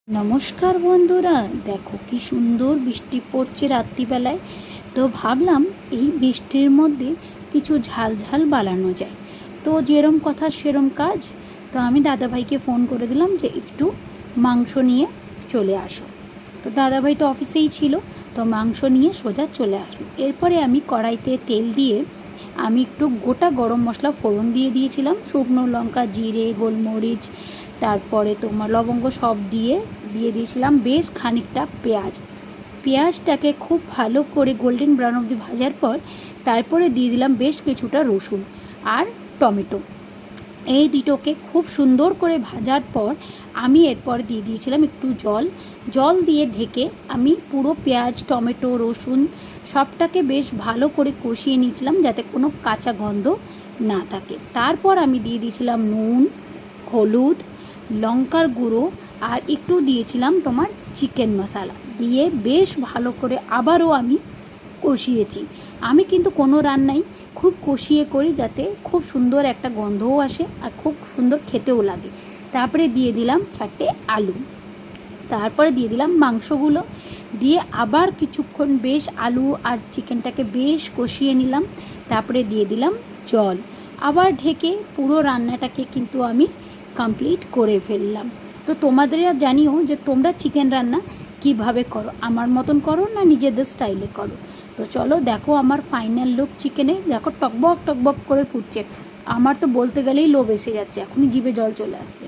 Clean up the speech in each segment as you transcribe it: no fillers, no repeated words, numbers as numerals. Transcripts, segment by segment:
নমস্কার বন্ধুরা, দেখো কি সুন্দর বৃষ্টি পড়ছে রাত্রিবেলায়। তো ভাবলাম এই বৃষ্টির মধ্যে কিছু ঝাল ঝাল বানানো যায়। তো যেরম কথা সেরম কাজ। তো আমি দাদাভাইকে ফোন করে দিলাম যে একটু মাংস নিয়ে চলে আসো। তো দাদাভাই তো অফিসেই ছিল, তো মাংস নিয়ে সোজা চলে আসলো। এরপরে আমি কড়াইতে তেল দিয়ে আমি একটু গোটা গরম মশলা ফোড়ন দিয়ে দিয়েছিলাম, শুকনো লঙ্কা, জিরে, গোলমরিচ, তারপরে তোমার লবঙ্গ সব দিয়ে দিয়েছিলাম বেশ খানিকটা পেঁয়াজটাকে খুব ভালো করে গোল্ডেন ব্রাউন অবধি ভাজার পর তারপরে দিয়ে দিলাম বেশ কিছুটা রসুন আর টমেটো। এই দুটোকে খুব সুন্দর করে ভাজার পর আমি এরপর দিয়ে দিয়েছিলাম একটু জল দিয়ে ঢেকে আমি পুরো পেঁয়াজ, টমেটো, রসুন সবটাকে বেশ ভালো করে কষিয়ে নিয়েছিলাম যাতে কোনো কাঁচা গন্ধ না থাকে। তারপর আমি দিয়ে দিয়েছিলাম নুন, হলুদ, লঙ্কার গুঁড়ো আর একটু দিয়েছিলাম তোমার চিকেন মশলা দিয়ে বেশ ভালো করে আবারও আমি কষিয়েছি। আমি কিন্তু কোনো রান্নাই খুব কষিয়ে করি যাতে খুব সুন্দর একটা গন্ধও আসে আর খুব সুন্দর খেতেও লাগে। তারপরে দিয়ে দিলাম 4টে আলু, তারপরে দিয়ে দিলাম মাংসগুলো, দিয়ে আবার কিছুক্ষণ বেশ আলু আর চিকেনটাকে বেশ কষিয়ে নিলাম। তারপরে দিয়ে দিলাম জল, আবার ঢেকে পুরো রান্নাটাকে কিন্তু আমি কমপ্লিট করে ফেললাম। তো তোমাদের জানিও যে তোমরা চিকেন রান্না কিভাবে করো, আমার মতন করো না নিজেদের স্টাইলে করো। তো চলো দেখো আমার ফাইনাল লুক চিকেনের, দেখো টকবক টকবক করে ফুটছে। আমার তো বলতে গেলেই লোভ এসে যাচ্ছে, এখনই জিভে জল চলে আসছে।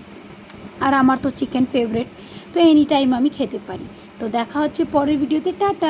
আর আমার তো চিকেন ফেভারিট, তো এনি টাইম আমি খেতে পারি। তো দেখা হচ্ছে পরের ভিডিওতে, টাটা।